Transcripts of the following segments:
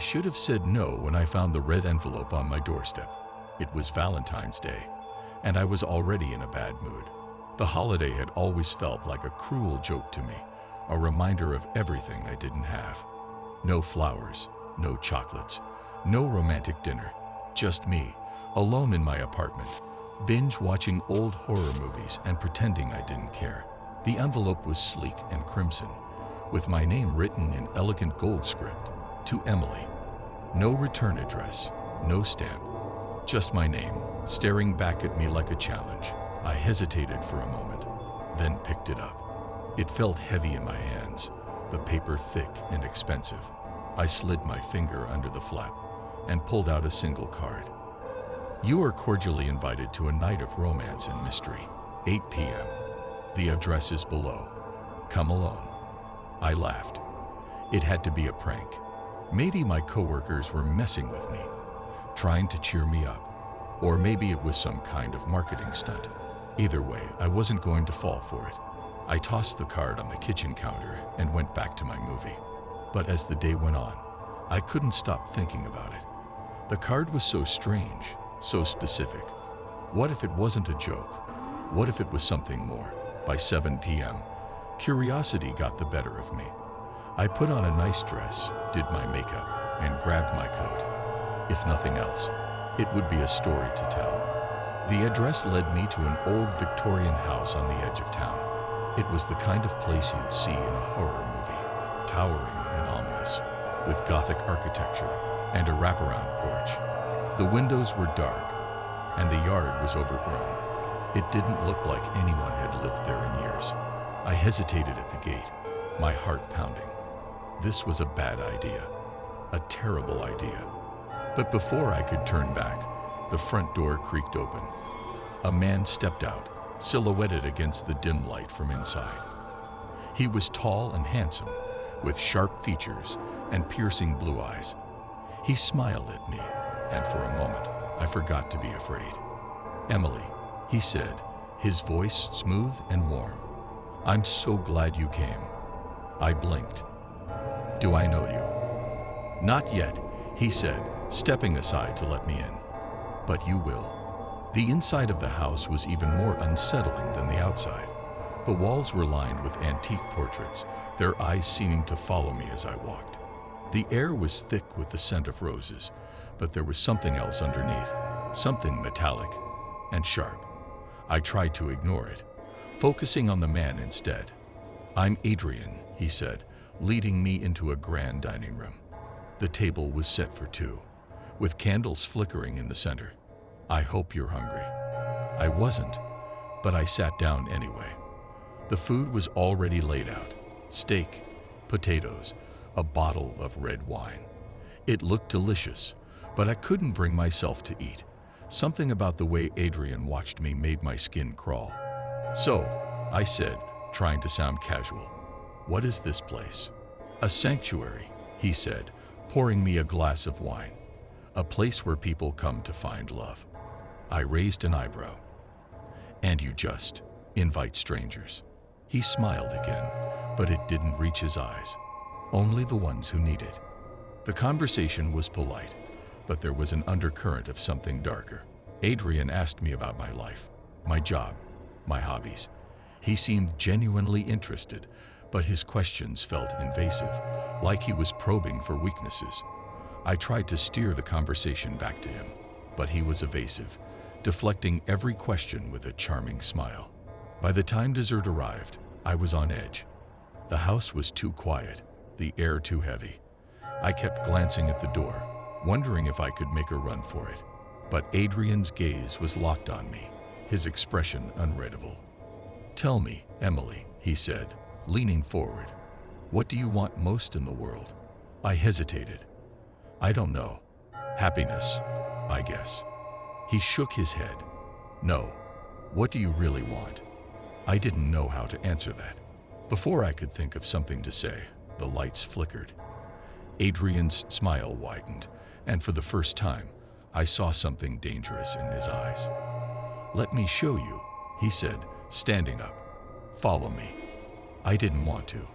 should have said no when I found the red envelope on my doorstep. It was Valentine's Day, and I was already in a bad mood. The holiday had always felt like a cruel joke to me, a reminder of everything I didn't have. No flowers, no chocolates, no romantic dinner, just me, alone in my apartment, binge-watching old horror movies and pretending I didn't care. The envelope was sleek and crimson, with my name written in elegant gold script, to Emily. No return address, no stamp, just my name, staring back at me like a challenge. I hesitated for a moment, then picked it up. It felt heavy in my hands, the paper thick and expensive. I slid my finger under the flap and pulled out a single card. You are cordially invited to a night of romance and mystery, 8 p.m. The address is below. Come alone. I laughed. It had to be a prank. Maybe my coworkers were messing with me, trying to cheer me up. Or maybe it was some kind of marketing stunt. Either way, I wasn't going to fall for it. I tossed the card on the kitchen counter and went back to my movie. But as the day went on, I couldn't stop thinking about it. The card was so strange, so specific. What if it wasn't a joke? What if it was something more? By 7 p.m., curiosity got the better of me. I put on a nice dress, did my makeup, and grabbed my coat. If nothing else, it would be a story to tell. The address led me to an old Victorian house on the edge of town. It was the kind of place you'd see in a horror movie, towering and ominous, with Gothic architecture and a wraparound porch. The windows were dark, and the yard was overgrown. It didn't look like anyone had lived there in years. I hesitated at the gate, my heart pounding. This was a bad idea, a terrible idea. But before I could turn back, the front door creaked open. A man stepped out, silhouetted against the dim light from inside. He was tall and handsome, with sharp features and piercing blue eyes. He smiled at me, and for a moment, I forgot to be afraid. "Emily," he said, his voice smooth and warm. "I'm so glad you came." I blinked. "Do I know you?" "Not yet," he said, stepping aside to let me in. "But you will." The inside of the house was even more unsettling than the outside. The walls were lined with antique portraits, their eyes seeming to follow me as I walked. The air was thick with the scent of roses, but there was something else underneath, something metallic and sharp. I tried to ignore it, focusing on the man instead. "I'm Adrian," he said, leading me into a grand dining room. The table was set for two, with candles flickering in the center. "I hope you're hungry." I wasn't, but I sat down anyway. The food was already laid out: steak, potatoes, a bottle of red wine. It looked delicious, but I couldn't bring myself to eat. Something about the way Adrian watched me made my skin crawl. "So," I said, trying to sound casual, "what is this place?" "A sanctuary," he said, pouring me a glass of wine. "A place where people come to find love." I raised an eyebrow. "And you just invite strangers?" He smiled again, but it didn't reach his eyes. Only the ones who need it. The conversation was polite, but there was an undercurrent of something darker. Adrian asked me about my life, my job, my hobbies. He seemed genuinely interested, but his questions felt invasive, like he was probing for weaknesses. I tried to steer the conversation back to him, but he was evasive, deflecting every question with a charming smile. By the time dessert arrived, I was on edge. The house was too quiet, the air too heavy. I kept glancing at the door, wondering if I could make a run for it. But Adrian's gaze was locked on me, his expression unreadable. "Tell me, Emily," he said, leaning forward. "What do you want most in the world?" I hesitated. "I don't know. Happiness, I guess." He shook his head. "No. What do you really want?" I didn't know how to answer that. Before I could think of something to say, the lights flickered. Adrian's smile widened, and for the first time, I saw something dangerous in his eyes. "Let me show you," he said, standing up. "Follow me." I didn't want to,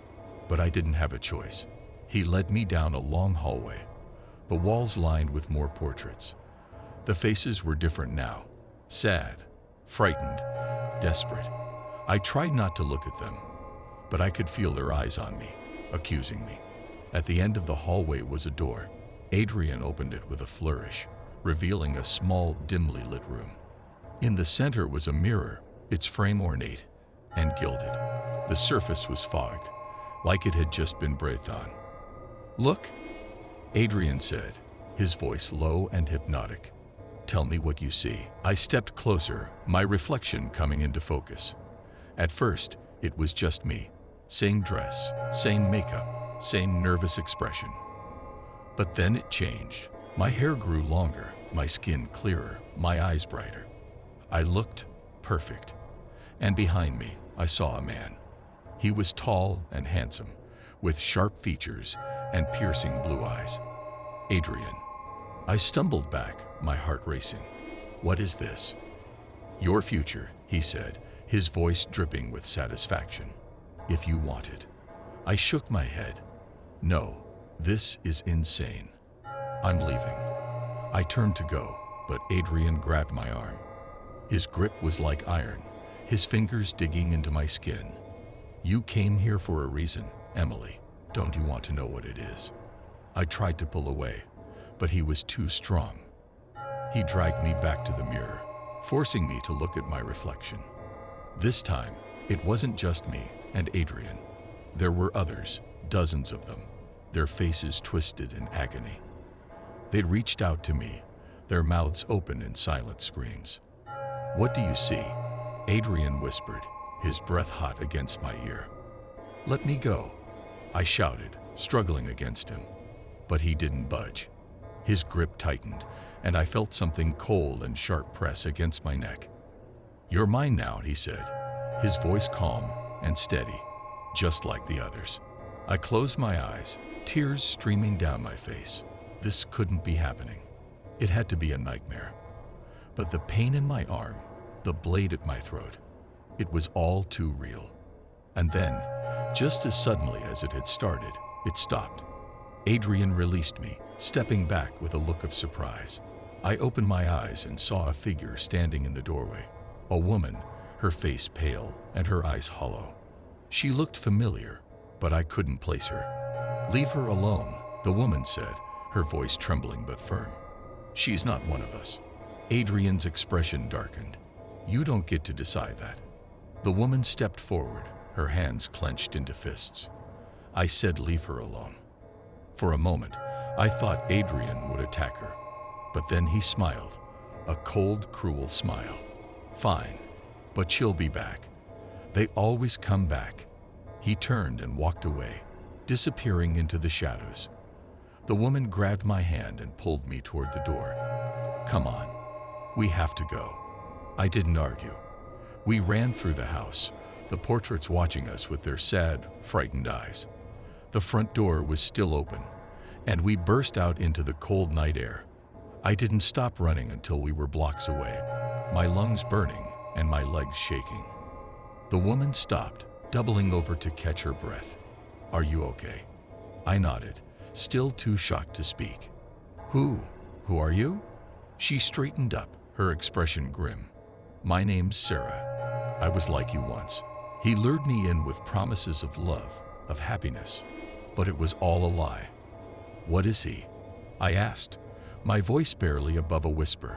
but I didn't have a choice. He led me down a long hallway. the walls lined with more portraits. The faces were different now, sad, frightened, desperate. I tried not to look at them, but I could feel their eyes on me, accusing me. At the end of the hallway was a door. Adrian opened it with a flourish, revealing a small, dimly lit room. In the center was a mirror, its frame ornate and gilded. The surface was fogged, like it had just been breathed on. "Look," Adrian said, his voice low and hypnotic. "Tell me what you see." I stepped closer, my reflection coming into focus. At first, it was just me. Same dress, same makeup, same nervous expression. But then it changed. My hair grew longer, my skin clearer, my eyes brighter. I looked perfect. And behind me, I saw a man. He was tall and handsome, with sharp features and piercing blue eyes. "Adrian." I stumbled back, my heart racing. "What is this?" "Your future," he said, his voice dripping with satisfaction. "If you want it." I shook my head. "No, this is insane. I'm leaving." I turned to go, but Adrian grabbed my arm. His grip was like iron, his fingers digging into my skin. "You came here for a reason, Emily. Don't you want to know what it is?" I tried to pull away, but he was too strong. He dragged me back to the mirror, forcing me to look at my reflection. This time, it wasn't just me and Adrian. There were others, dozens of them, their faces twisted in agony. They reached out to me, their mouths open in silent screams. "What do you see?" Adrian whispered, his breath hot against my ear. "Let me go," I shouted, struggling against him. But he didn't budge. His grip tightened, and I felt something cold and sharp press against my neck. "You're mine now," he said, his voice calm and steady, just like the others. I closed my eyes, tears streaming down my face. This couldn't be happening. It had to be a nightmare. But the pain in my arm, the blade at my throat, it was all too real. And then, just as suddenly as it had started, it stopped. Adrian released me, stepping back with a look of surprise. I opened my eyes and saw a figure standing in the doorway. A woman, her face pale and her eyes hollow. She looked familiar, but I couldn't place her. "Leave her alone," the woman said, her voice trembling but firm. "She's not one of us." Adrian's expression darkened. "You don't get to decide that." The woman stepped forward, her hands clenched into fists. I said, "Leave her alone." For a moment, I thought Adrian would attack her, but then he smiled, a cold, cruel smile. "Fine, but she'll be back. They always come back." He turned and walked away, disappearing into the shadows. The woman grabbed my hand and pulled me toward the door. "Come on, we have to go." I didn't argue. We ran through the house, the portraits watching us with their sad, frightened eyes. The front door was still open, and we burst out into the cold night air. I didn't stop running until we were blocks away, my lungs burning and my legs shaking. The woman stopped, doubling over to catch her breath. "Are you okay?" I nodded, still too shocked to speak. Who are you?" She straightened up, her expression grim. "My name's Sarah. I was like you once." He lured me in with promises of love, of happiness, but it was all a lie. "What is he?" I asked, my voice barely above a whisper.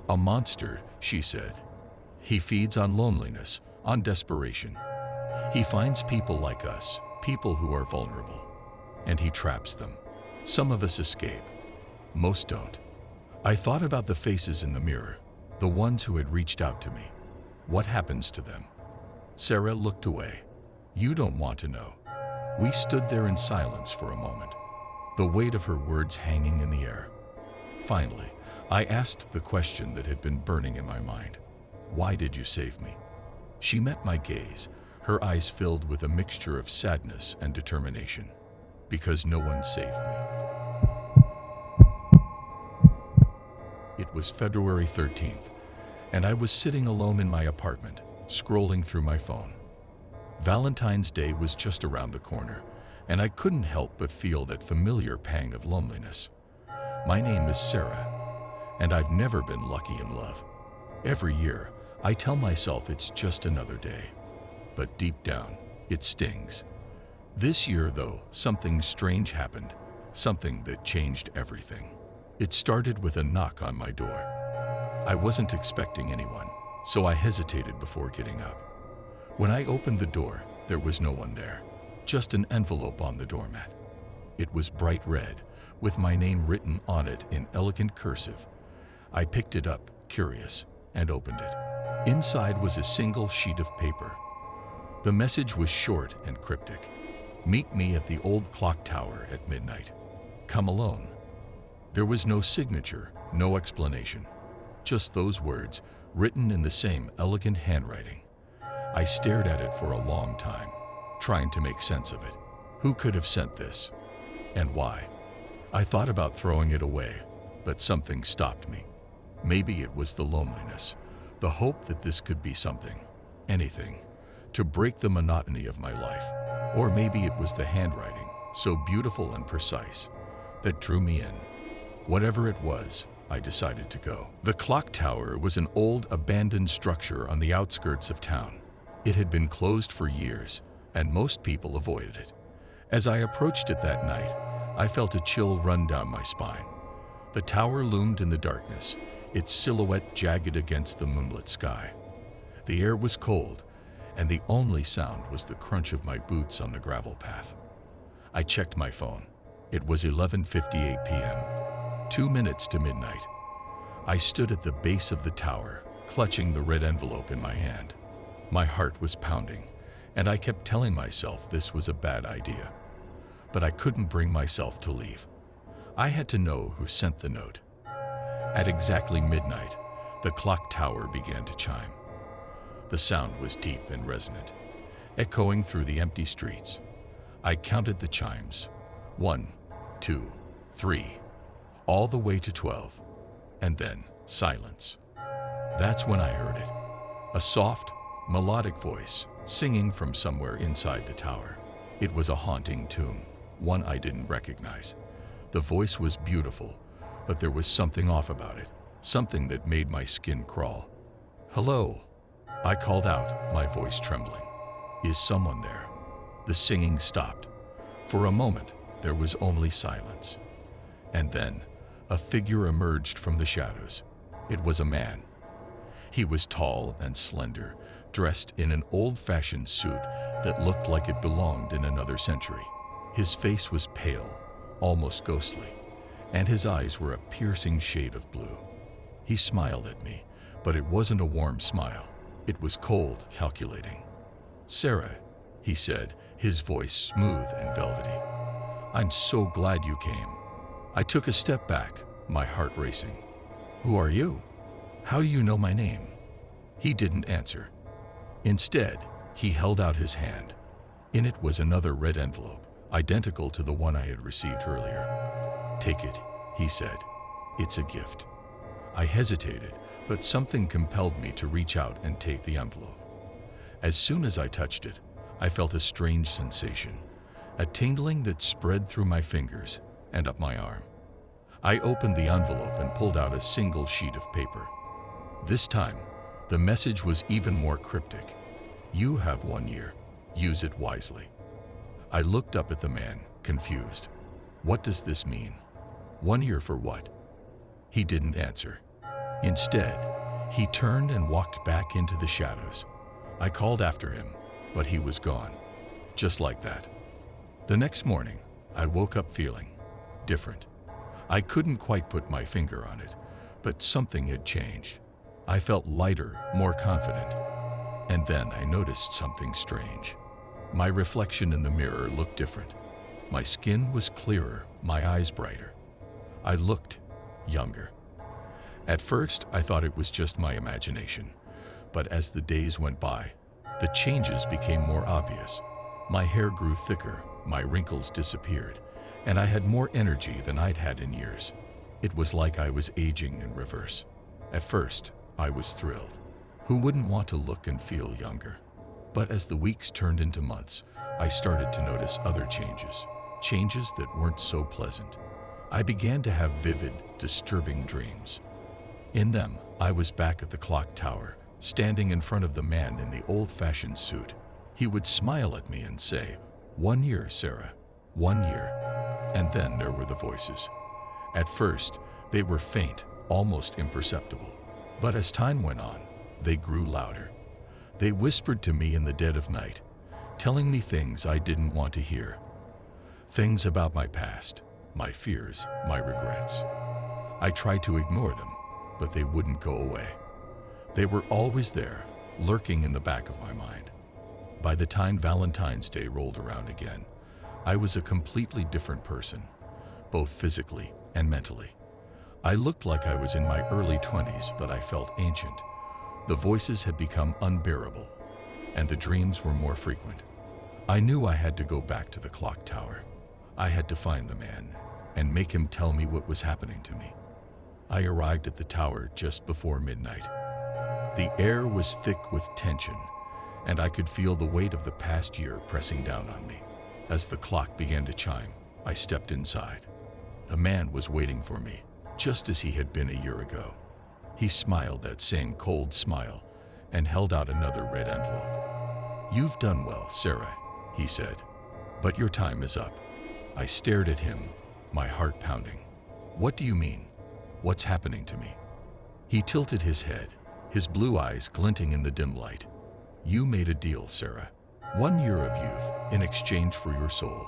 "A monster," she said. "He feeds on loneliness, on desperation. He finds people like us, people who are vulnerable, and he traps them. Some of us escape. Most don't." I thought about the faces in the mirror, the ones who had reached out to me. What happens to them? Sarah looked away. "You don't want to know." We stood there in silence for a moment, the weight of her words hanging in the air. Finally, I asked the question that had been burning in my mind. "Why did you save me?" She met my gaze, her eyes filled with a mixture of sadness and determination. "Because no one saved me." It was February 13th, and I was sitting alone in my apartment, scrolling through my phone. Valentine's Day was just around the corner, and I couldn't help but feel that familiar pang of loneliness. My name is Sarah, and I've never been lucky in love. Every year, I tell myself it's just another day, but deep down, it stings. This year, though, something strange happened, something that changed everything. It started with a knock on my door. I wasn't expecting anyone, so I hesitated before getting up. When I opened the door, there was no one there, just an envelope on the doormat. It was bright red, with my name written on it in elegant cursive. I picked it up, curious, and opened it. Inside was a single sheet of paper. The message was short and cryptic. Meet me at the old clock tower at midnight. Come alone. There was no signature, no explanation, just those words written in the same elegant handwriting. I stared at it for a long time, trying to make sense of it. Who could have sent this? And why? I thought about throwing it away, but something stopped me. Maybe it was the loneliness, the hope that this could be something, anything, to break the monotony of my life. Or maybe it was the handwriting, so beautiful and precise, that drew me in. Whatever it was, I decided to go. The clock tower was an old, abandoned structure on the outskirts of town. It had been closed for years, and most people avoided it. As I approached it that night, I felt a chill run down my spine. The tower loomed in the darkness, its silhouette jagged against the moonlit sky. The air was cold, and the only sound was the crunch of my boots on the gravel path. I checked my phone. It was 11:58 p.m., 2 minutes to midnight. I stood at the base of the tower, clutching the red envelope in my hand. My heart was pounding, and I kept telling myself this was a bad idea. But I couldn't bring myself to leave. I had to know who sent the note. At exactly midnight, the clock tower began to chime. The sound was deep and resonant, echoing through the empty streets. I counted the chimes. 1, 2, 3, all the way to 12, and then silence. That's when I heard it. A soft, melodic voice singing from somewhere inside the tower. It was a haunting tune, one I didn't recognize. The voice was beautiful, but there was something off about it, something that made my skin crawl. "Hello," I called out, my voice trembling. "Is someone there?" The singing stopped. For a moment, there was only silence. And then, a figure emerged from the shadows. It was a man. He was tall and slender, dressed in an old-fashioned suit that looked like it belonged in another century. His face was pale, almost ghostly, and his eyes were a piercing shade of blue. He smiled at me, but it wasn't a warm smile. It was cold, calculating. "Sarah," he said, his voice smooth and velvety. "I'm so glad you came." I took a step back, my heart racing. "Who are you? How do you know my name?" He didn't answer. Instead, he held out his hand. In it was another red envelope, identical to the one I had received earlier. "Take it," he said. "It's a gift." I hesitated, but something compelled me to reach out and take the envelope. As soon as I touched it, I felt a strange sensation, a tingling that spread through my fingers and up my arm. I opened the envelope and pulled out a single sheet of paper. This time, the message was even more cryptic. "You have 1 year. Use it wisely." I looked up at the man, confused. What does this mean? 1 year for what? He didn't answer. Instead, he turned and walked back into the shadows. I called after him, but he was gone, just like that. The next morning, I woke up feeling different. I couldn't quite put my finger on it, but something had changed. I felt lighter, more confident. And then I noticed something strange. My reflection in the mirror looked different. My skin was clearer, my eyes brighter. I looked younger. At first, I thought it was just my imagination, but as the days went by, the changes became more obvious. My hair grew thicker, my wrinkles disappeared, and I had more energy than I'd had in years. It was like I was aging in reverse. At first, I was thrilled. Who wouldn't want to look and feel younger? But as the weeks turned into months, I started to notice other changes that weren't so pleasant. I began to have vivid, disturbing dreams. In them, I was back at the clock tower, standing in front of the man in the old-fashioned suit. He would smile at me and say, "1 year, Sarah, 1 year." And then there were the voices. At first, they were faint, almost imperceptible. But as time went on, they grew louder. They whispered to me in the dead of night, telling me things I didn't want to hear. Things about my past, my fears, my regrets. I tried to ignore them, but they wouldn't go away. They were always there, lurking in the back of my mind. By the time Valentine's Day rolled around again, I was a completely different person, both physically and mentally. I looked like I was in my early 20s, but I felt ancient. The voices had become unbearable, and the dreams were more frequent. I knew I had to go back to the clock tower. I had to find the man and make him tell me what was happening to me. I arrived at the tower just before midnight. The air was thick with tension, and I could feel the weight of the past year pressing down on me. As the clock began to chime, I stepped inside. A man was waiting for me, just as he had been a year ago. He smiled that same cold smile and held out another red envelope. "You've done well, Sarah," he said, "but your time is up." I stared at him, my heart pounding. "What do you mean? What's happening to me?" He tilted his head, his blue eyes glinting in the dim light. "You made a deal, Sarah. 1 year of youth in exchange for your soul."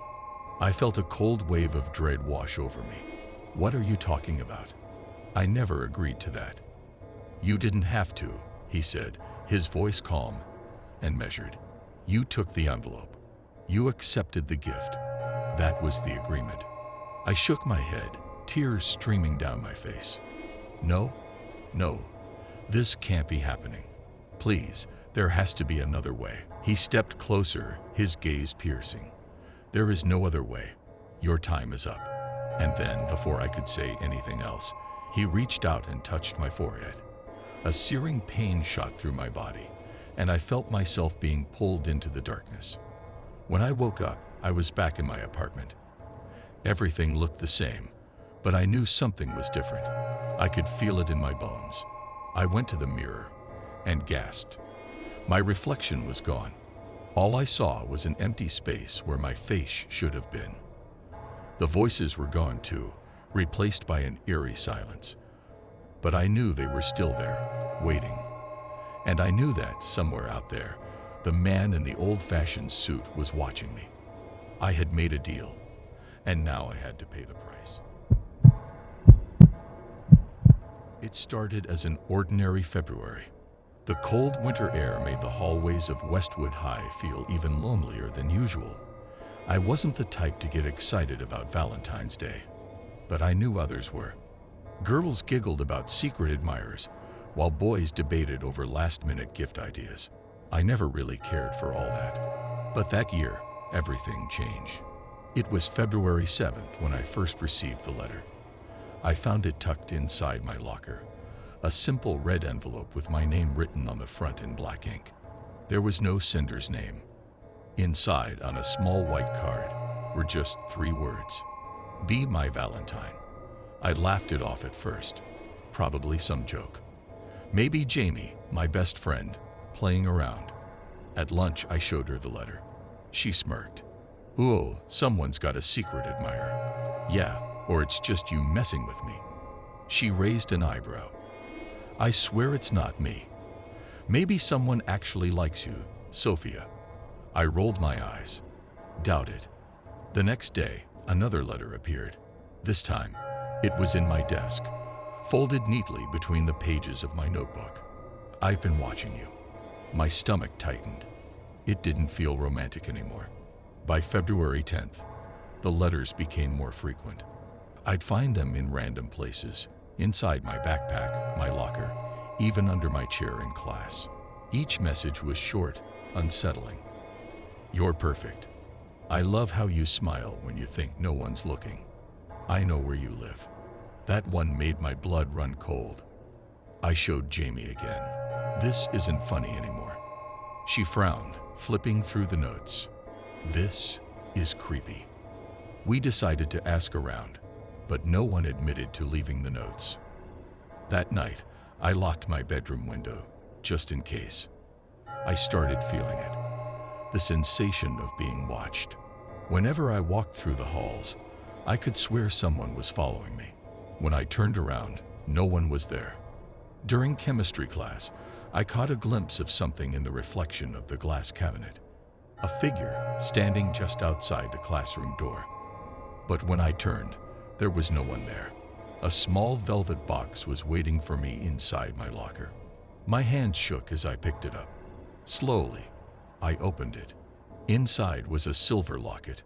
I felt a cold wave of dread wash over me. "What are you talking about? I never agreed to that." "You didn't have to," he said, his voice calm and measured. "You took the envelope. You accepted the gift. That was the agreement." I shook my head, tears streaming down my face. No, this can't be happening. Please, there has to be another way." He stepped closer, his gaze piercing. "There is no other way. Your time is up." And then, before I could say anything else, he reached out and touched my forehead. A searing pain shot through my body, and I felt myself being pulled into the darkness. When I woke up, I was back in my apartment. Everything looked the same, but I knew something was different. I could feel it in my bones. I went to the mirror and gasped. My reflection was gone. All I saw was an empty space where my face should have been. The voices were gone too, replaced by an eerie silence. But I knew they were still there, waiting. And I knew that, somewhere out there, the man in the old-fashioned suit was watching me. I had made a deal, and now I had to pay the price. It started as an ordinary February. The cold winter air made the hallways of Westwood High feel even lonelier than usual. I wasn't the type to get excited about Valentine's Day, but I knew others were. Girls giggled about secret admirers, while boys debated over last-minute gift ideas. I never really cared for all that. But that year, everything changed. It was February 7th when I first received the letter. I found it tucked inside my locker, a simple red envelope with my name written on the front in black ink. There was no sender's name. Inside, on a small white card, were just 3 words: "Be my Valentine." I laughed it off at first, probably some joke. Maybe Jamie, my best friend, playing around. At lunch, I showed her the letter. She smirked. "Ooh, someone's got a secret admirer." "Yeah, or it's just you messing with me." She raised an eyebrow. "I swear it's not me. Maybe someone actually likes you, Sophia." I rolled my eyes. "Doubt it." The next day, another letter appeared. This time, it was in my desk, folded neatly between the pages of my notebook. "I've been watching you." My stomach tightened. It didn't feel romantic anymore. By February 10th, the letters became more frequent. I'd find them in random places, inside my backpack, my locker, even under my chair in class. Each message was short, unsettling. "You're perfect. I love how you smile when you think no one's looking. I know where you live." That one made my blood run cold. I showed Jamie again. "This isn't funny anymore." She frowned, flipping through the notes. "This is creepy." We decided to ask around. but no one admitted to leaving the notes. That night, I locked my bedroom window, just in case. I started feeling it, the sensation of being watched. Whenever I walked through the halls, I could swear someone was following me. When I turned around, no one was there. During chemistry class, I caught a glimpse of something in the reflection of the glass cabinet. A figure standing just outside the classroom door. But when I turned, there was no one there. A small velvet box was waiting for me inside my locker. My hand shook as I picked it up. Slowly, I opened it. Inside was a silver locket.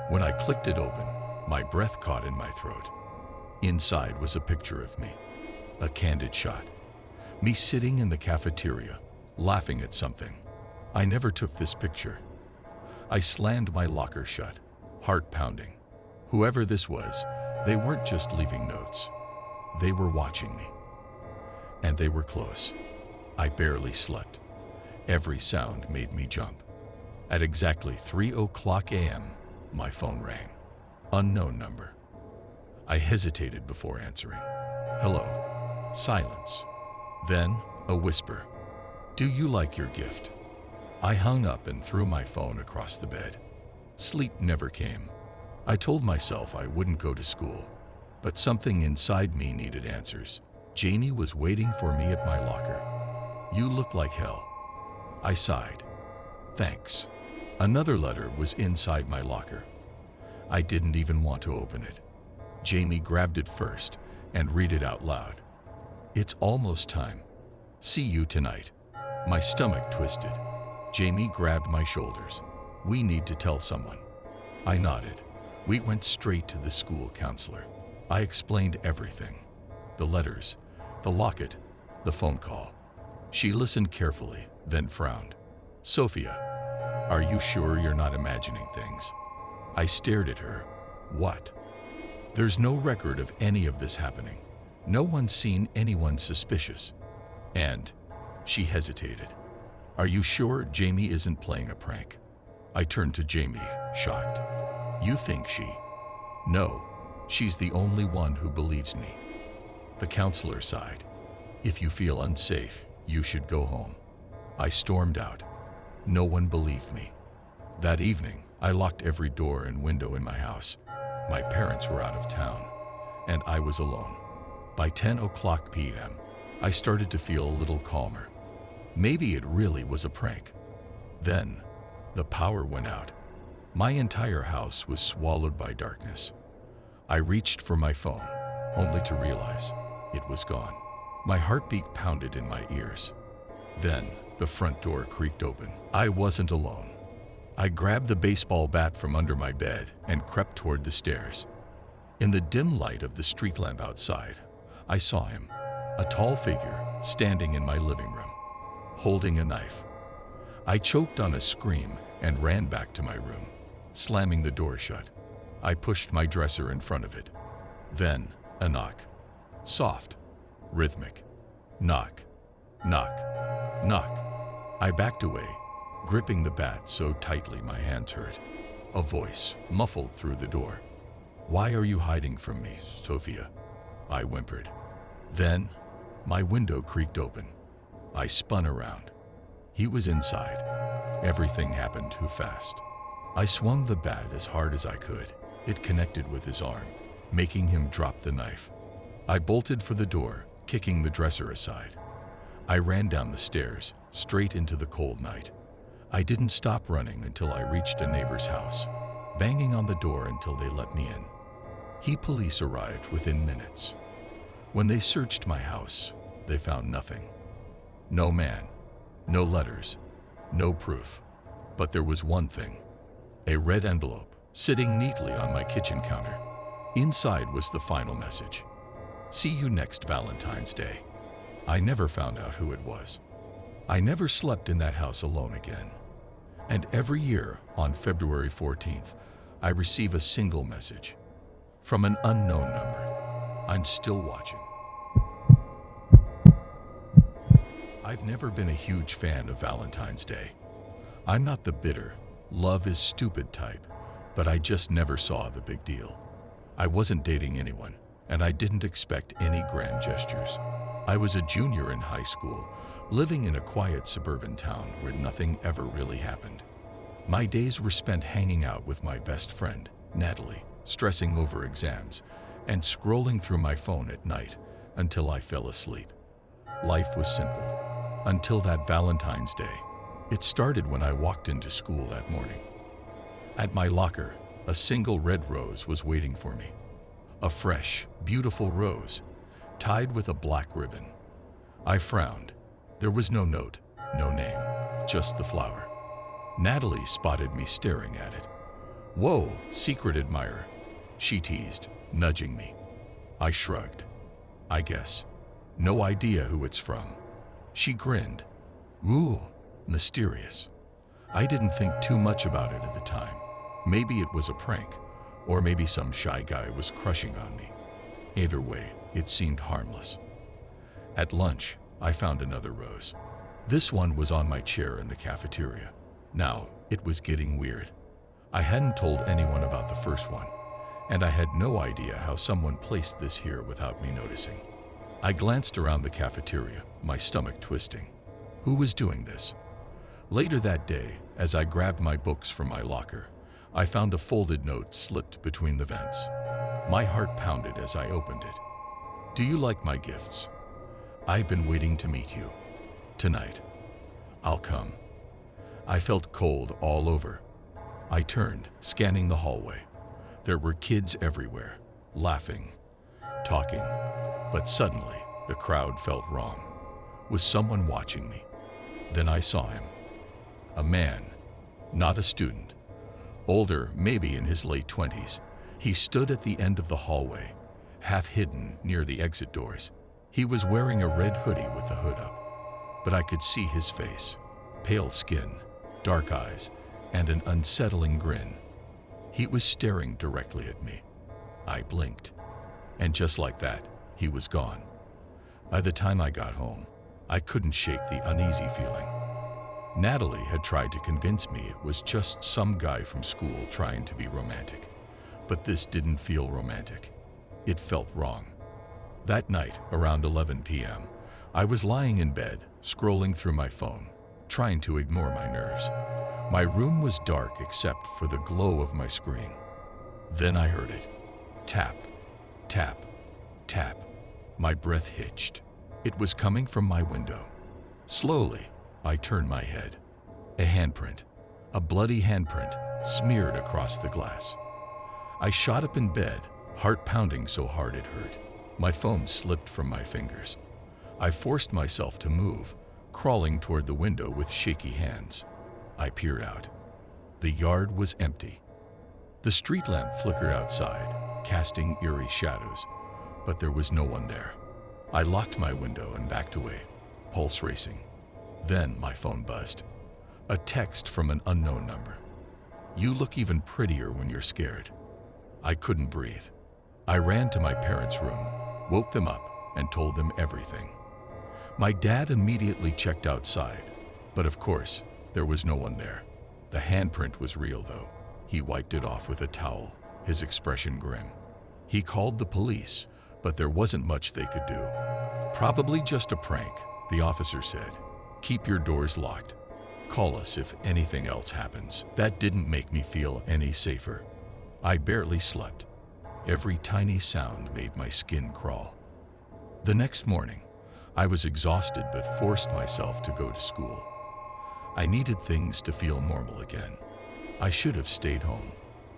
When I clicked it open, my breath caught in my throat. Inside was a picture of me, a candid shot. Me sitting in the cafeteria, laughing at something. I never took this picture. I slammed my locker shut, heart pounding. Whoever this was, they weren't just leaving notes. They were watching me. And they were close. I barely slept. Every sound made me jump. At exactly 3:00 a.m., my phone rang. Unknown number. I hesitated before answering. Hello. Silence. Then, a whisper. Do you like your gift? I hung up and threw my phone across the bed. Sleep never came. I told myself I wouldn't go to school, but something inside me needed answers. Janie was waiting for me at my locker. You look like hell. I sighed. Thanks. Another letter was inside my locker. I didn't even want to open it. Jamie grabbed it first and read it out loud. It's almost time. See you tonight. My stomach twisted. Jamie grabbed my shoulders. We need to tell someone. I nodded. We went straight to the school counselor. I explained everything. The letters, the locket, the phone call. She listened carefully, then frowned. Sophia, are you sure you're not imagining things? I stared at her. What? There's no record of any of this happening. No one's seen anyone suspicious. And she hesitated. Are you sure Jamie isn't playing a prank? I turned to Jamie, shocked. You think she? No, she's the only one who believes me. The counselor sighed. If you feel unsafe, you should go home. I stormed out. No one believed me. That evening, I locked every door and window in my house. My parents were out of town, and I was alone. By 10:00 p.m., I started to feel a little calmer. Maybe it really was a prank. Then, the power went out. My entire house was swallowed by darkness. I reached for my phone, only to realize it was gone. My heartbeat pounded in my ears. Then, the front door creaked open. I wasn't alone. I grabbed the baseball bat from under my bed and crept toward the stairs. In the dim light of the street lamp outside, I saw him, a tall figure standing in my living room, holding a knife. I choked on a scream and ran back to my room, slamming the door shut. I pushed my dresser in front of it. Then, a knock. Soft, rhythmic. Knock, knock, knock. I backed away, gripping the bat so tightly my hands hurt. A voice muffled through the door. Why are you hiding from me, Sophia? I whimpered. Then, my window creaked open. I spun around. He was inside. Everything happened too fast. I swung the bat as hard as I could. It connected with his arm, making him drop the knife. I bolted for the door, kicking the dresser aside. I ran down the stairs, straight into the cold night. I didn't stop running until I reached a neighbor's house, banging on the door until they let me in. Police arrived within minutes. When they searched my house, they found nothing. No man, no letters, no proof. But there was one thing, a red envelope sitting neatly on my kitchen counter. Inside was the final message. See you next Valentine's Day. I never found out who it was. I never slept in that house alone again. And every year on February 14th, I receive a single message from an unknown number. I'm still watching. I've never been a huge fan of Valentine's Day. I'm not the bitter, love is stupid type, but I just never saw the big deal. I wasn't dating anyone, and I didn't expect any grand gestures. I was a junior in high school, living in a quiet suburban town where nothing ever really happened. My days were spent hanging out with my best friend, Natalie, stressing over exams, and scrolling through my phone at night until I fell asleep. Life was simple, until that Valentine's Day. It started when I walked into school that morning. At my locker, a single red rose was waiting for me. A fresh, beautiful rose, tied with a black ribbon. I frowned. There was no note, no name, just the flower. Natalie spotted me staring at it. "Whoa, secret admirer," she teased, nudging me. I shrugged. "I guess. No idea who it's from." She grinned. "Ooh, mysterious." I didn't think too much about it at the time. Maybe it was a prank, or maybe some shy guy was crushing on me. Either way, it seemed harmless. At lunch, I found another rose. This one was on my chair in the cafeteria. Now, it was getting weird. I hadn't told anyone about the first one, and I had no idea how someone placed this here without me noticing. I glanced around the cafeteria, my stomach twisting. Who was doing this? Later that day, as I grabbed my books from my locker, I found a folded note slipped between the vents. My heart pounded as I opened it. "Do you like my gifts? I've been waiting to meet you. Tonight. I'll come." I felt cold all over. I turned, scanning the hallway. There were kids everywhere, laughing, talking. But suddenly, the crowd felt wrong. Was someone watching me? Then I saw him. A man, not a student. Older, maybe in his late 20s. He stood at the end of the hallway, half hidden near the exit doors. He was wearing a red hoodie with the hood up, but I could see his face, pale skin, dark eyes, and an unsettling grin. He was staring directly at me. I blinked, and just like that, he was gone. By the time I got home, I couldn't shake the uneasy feeling. Natalie had tried to convince me it was just some guy from school trying to be romantic. But this didn't feel romantic. It felt wrong. That night, around 11 p.m., I was lying in bed, scrolling through my phone, trying to ignore my nerves. My room was dark except for the glow of my screen. Then I heard it. Tap, tap, tap. My breath hitched. It was coming from my window. Slowly, I turned my head. A handprint, a bloody handprint, smeared across the glass. I shot up in bed, heart pounding so hard it hurt. My phone slipped from my fingers. I forced myself to move, crawling toward the window with shaky hands. I peered out. The yard was empty. The street lamp flickered outside, casting eerie shadows, but there was no one there. I locked my window and backed away, pulse racing. Then my phone buzzed. A text from an unknown number. "You look even prettier when you're scared." I couldn't breathe. I ran to my parents' room, woke them up, and told them everything. My dad immediately checked outside, but of course, there was no one there. The handprint was real, though. He wiped it off with a towel, his expression grim. He called the police, but there wasn't much they could do. "Probably just a prank," the officer said. "Keep your doors locked. Call us if anything else happens." That didn't make me feel any safer. I barely slept. Every tiny sound made my skin crawl. The next morning, I was exhausted but forced myself to go to school. I needed things to feel normal again. I should have stayed home,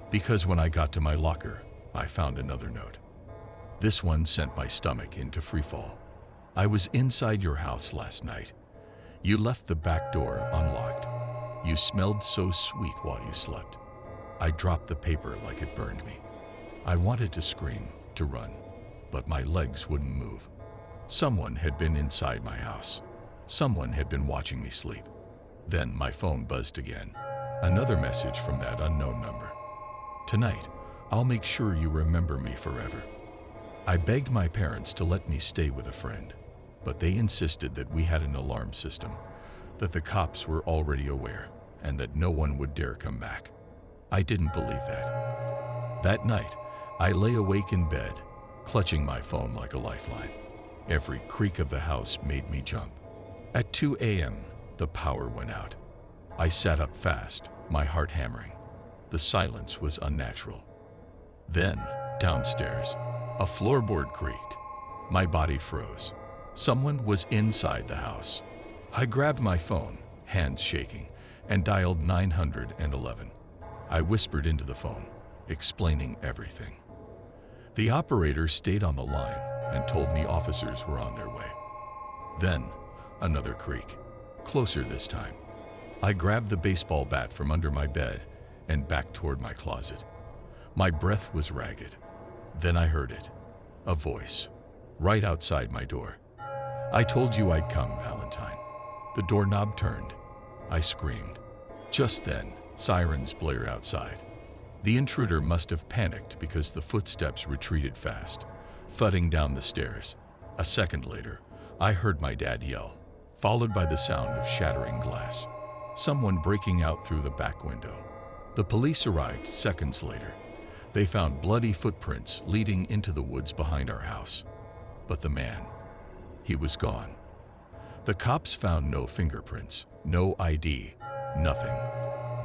because when I got to my locker, I found another note. This one sent my stomach into freefall. "I was inside your house last night. You left the back door unlocked. You smelled so sweet while you slept." I dropped the paper like it burned me. I wanted to scream, to run, but my legs wouldn't move. Someone had been inside my house. Someone had been watching me sleep. Then my phone buzzed again. Another message from that unknown number. "Tonight, I'll make sure you remember me forever." I begged my parents to let me stay with a friend, but they insisted that we had an alarm system, that the cops were already aware, and that no one would dare come back. I didn't believe that. That night, I lay awake in bed, clutching my phone like a lifeline. Every creak of the house made me jump. At 2 a.m., the power went out. I sat up fast, my heart hammering. The silence was unnatural. Then, downstairs, a floorboard creaked. My body froze. Someone was inside the house. I grabbed my phone, hands shaking, and dialed 911. I whispered into the phone, explaining everything. The operator stayed on the line and told me officers were on their way. Then, another creak, closer this time. I grabbed the baseball bat from under my bed and backed toward my closet. My breath was ragged. Then I heard it, a voice, right outside my door. "I told you I'd come, Valentine." The doorknob turned. I screamed. Just then, sirens blared outside. The intruder must have panicked because the footsteps retreated fast, thudding down the stairs. A second later, I heard my dad yell, followed by the sound of shattering glass. Someone breaking out through the back window. The police arrived seconds later. They found bloody footprints leading into the woods behind our house. But the man, he was gone. The cops found no fingerprints, no ID, nothing.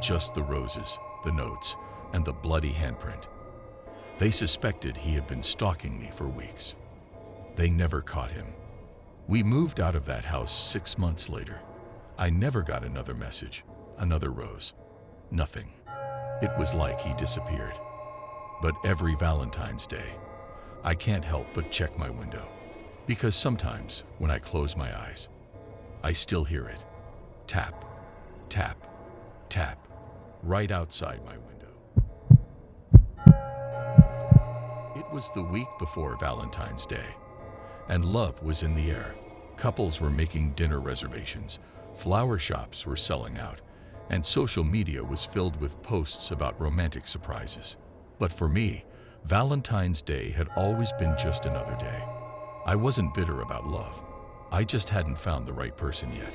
Just the roses, the notes, and the bloody handprint. They suspected he had been stalking me for weeks. They never caught him. We moved out of that house 6 months later. I never got another message, another rose. Nothing. It was like he disappeared. But every Valentine's Day, I can't help but check my window. Because sometimes, when I close my eyes, I still hear it. Tap, tap, tap, right outside my window. It was the week before Valentine's Day, and love was in the air. Couples were making dinner reservations, flower shops were selling out, and social media was filled with posts about romantic surprises. But for me, Valentine's Day had always been just another day. I wasn't bitter about love. I just hadn't found the right person yet.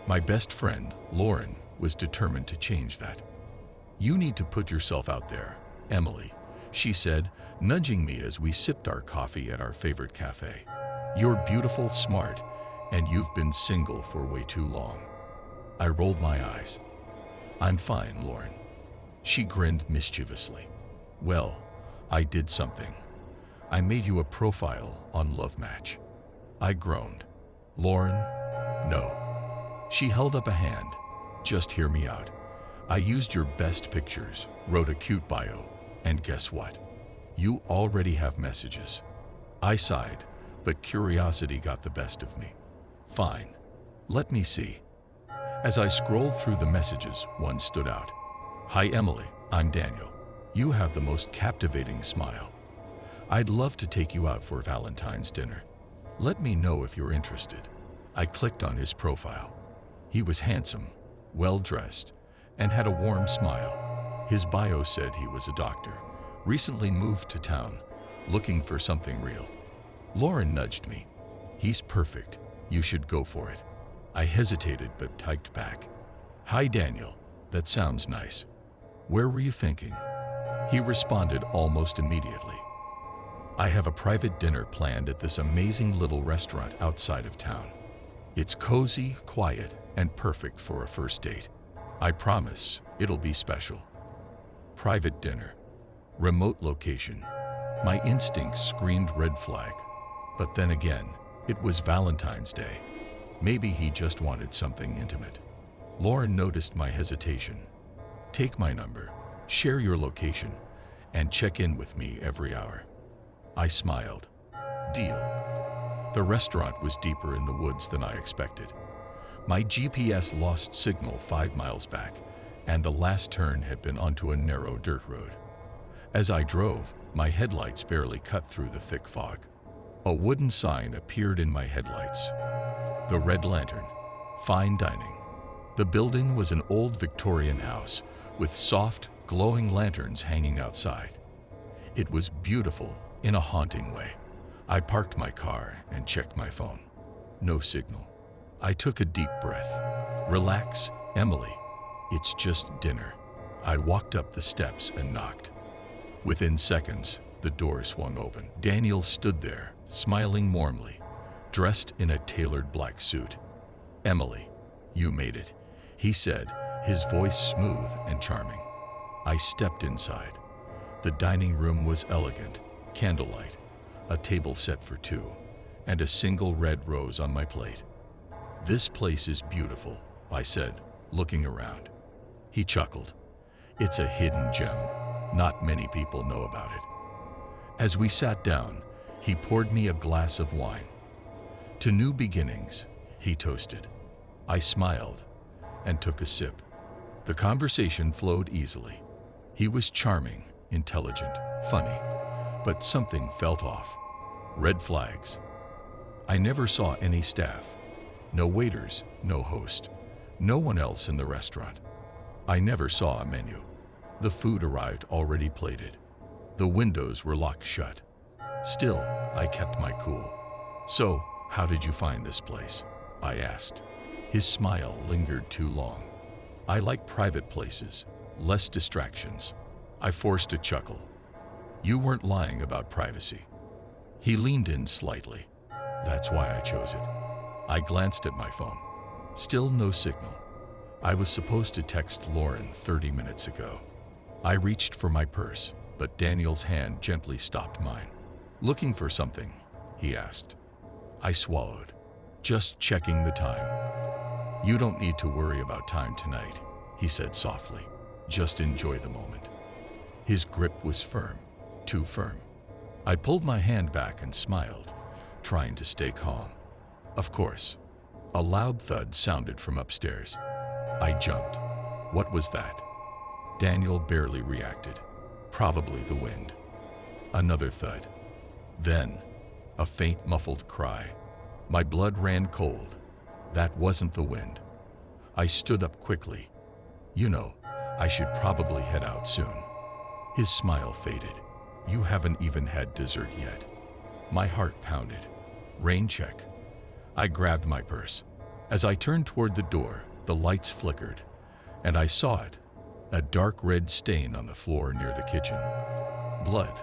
My best friend, Lauren, was determined to change that. "You need to put yourself out there, Emily," she said, nudging me as we sipped our coffee at our favorite cafe. "You're beautiful, smart, and you've been single for way too long." I rolled my eyes. "I'm fine, Lauren." She grinned mischievously. "Well, I did something. I made you a profile on Love Match." I groaned. "Lauren, no." She held up a hand. "Just hear me out. I used your best pictures, wrote a cute bio, and guess what? You already have messages." I sighed, but curiosity got the best of me. "Fine. Let me see." As I scrolled through the messages, one stood out. "Hi Emily, I'm Daniel. You have the most captivating smile. I'd love to take you out for Valentine's dinner. Let me know if you're interested." I clicked on his profile. He was handsome, well-dressed, and had a warm smile. His bio said he was a doctor, recently moved to town, looking for something real. Lauren nudged me. "He's perfect. You should go for it." I hesitated but typed back. "Hi Daniel, that sounds nice. Where were you thinking?" He responded almost immediately. "I have a private dinner planned at this amazing little restaurant outside of town. It's cozy, quiet, and perfect for a first date. I promise it'll be special." Private dinner. Remote location. My instincts screamed red flag. But then again, it was Valentine's Day. Maybe he just wanted something intimate. Lauren noticed my hesitation. "Take my number, share your location, and check in with me every hour." I smiled. Deal. The restaurant was deeper in the woods than I expected. My GPS lost signal 5 miles back, and the last turn had been onto a narrow dirt road. As I drove, my headlights barely cut through the thick fog. A wooden sign appeared in my headlights. The Red Lantern, fine dining. The building was an old Victorian house with soft, glowing lanterns hanging outside. It was beautiful in a haunting way. I parked my car and checked my phone. No signal. I took a deep breath. "Relax, Emily. It's just dinner." I walked up the steps and knocked. Within seconds, The door swung open. Daniel stood there, smiling warmly, dressed in a tailored black suit. "Emily, you made it," he said, his voice smooth and charming. I stepped inside. The dining room was elegant, candlelight, a table set for two, and a single red rose on my plate. "This place is beautiful," I said, looking around. He chuckled. "It's a hidden gem. Not many people know about it." As we sat down, he poured me a glass of wine. "To new beginnings," he toasted. I smiled and took a sip. The conversation flowed easily. He was charming, intelligent, funny, but something felt off. Red flags. I never saw any staff. No waiters, no host, no one else in the restaurant. I never saw a menu. The food arrived already plated. The windows were locked shut. Still, I kept my cool. "So, how did you find this place?" I asked. His smile lingered too long. "I like private places, less distractions." I forced a chuckle. "You weren't lying about privacy." He leaned in slightly. "That's why I chose it." I glanced at my phone. Still no signal. I was supposed to text Lauren 30 minutes ago. I reached for my purse, but Daniel's hand gently stopped mine. "Looking for something?" he asked. I swallowed. "Just checking the time." "You don't need to worry about time tonight," he said softly. "Just enjoy the moment." His grip was firm, too firm. I pulled my hand back and smiled, trying to stay calm. Of course. A loud thud sounded from upstairs. I jumped. What was that? Daniel barely reacted. Probably the wind. Another thud. Then, a faint muffled cry. My blood ran cold. That wasn't the wind. I stood up quickly. "You know, I should probably head out soon." His smile faded. "You haven't even had dessert yet." My heart pounded. "Rain check." I grabbed my purse. As I turned toward the door, the lights flickered, and I saw it, a dark red stain on the floor near the kitchen. Blood.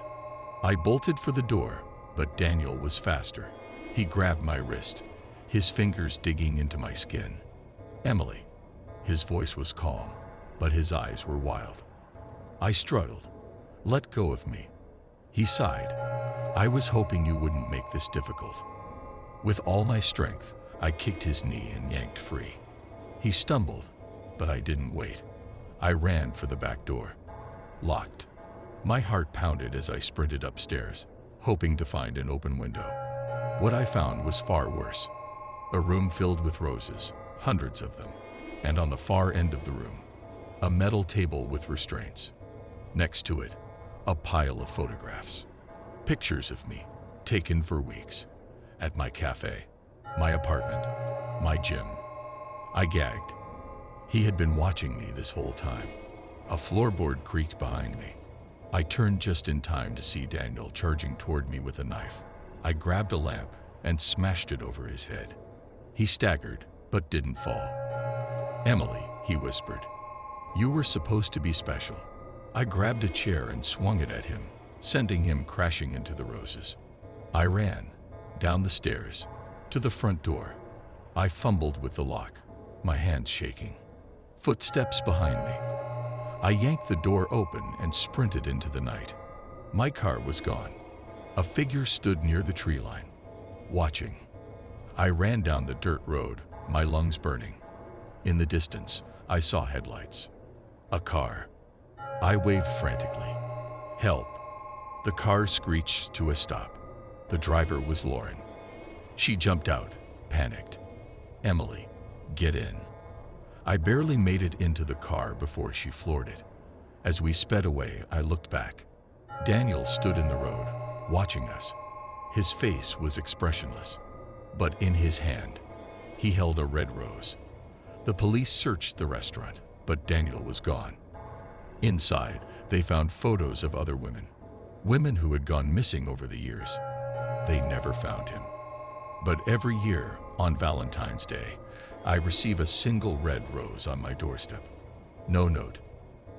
I bolted for the door, but Daniel was faster. He grabbed my wrist, his fingers digging into my skin. "Emily." His voice was calm, but his eyes were wild. I struggled. "Let go of me." He sighed. "I was hoping you wouldn't make this difficult." With all my strength, I kicked his knee and yanked free. He stumbled, but I didn't wait. I ran for the back door. Locked. My heart pounded as I sprinted upstairs, hoping to find an open window. What I found was far worse. A room filled with roses, hundreds of them, and on the far end of the room, a metal table with restraints. Next to it, a pile of photographs. Pictures of me, taken for weeks. At my cafe, my apartment, my gym. I gagged. He had been watching me this whole time. A floorboard creaked behind me. I turned just in time to see Daniel charging toward me with a knife. I grabbed a lamp and smashed it over his head. He staggered, but didn't fall. "Emily," he whispered, "you were supposed to be special." I grabbed a chair and swung it at him, sending him crashing into the roses. I ran, down the stairs, to the front door. I fumbled with the lock, my hands shaking. Footsteps behind me. I yanked the door open and sprinted into the night. My car was gone. A figure stood near the tree line, watching. I ran down the dirt road, my lungs burning. In the distance, I saw headlights. A car. I waved frantically. "Help." The car screeched to a stop. The driver was Lauren. She jumped out, panicked. "Emily, get in." I barely made it into the car before she floored it. As we sped away, I looked back. Daniel stood in the road, watching us. His face was expressionless, but in his hand, he held a red rose. The police searched the restaurant, but Daniel was gone. Inside, they found photos of other women who had gone missing over the years. They never found him. But every year, on Valentine's Day, I receive a single red rose on my doorstep. No note,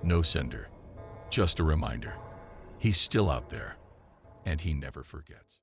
no sender, just a reminder. He's still out there, and he never forgets.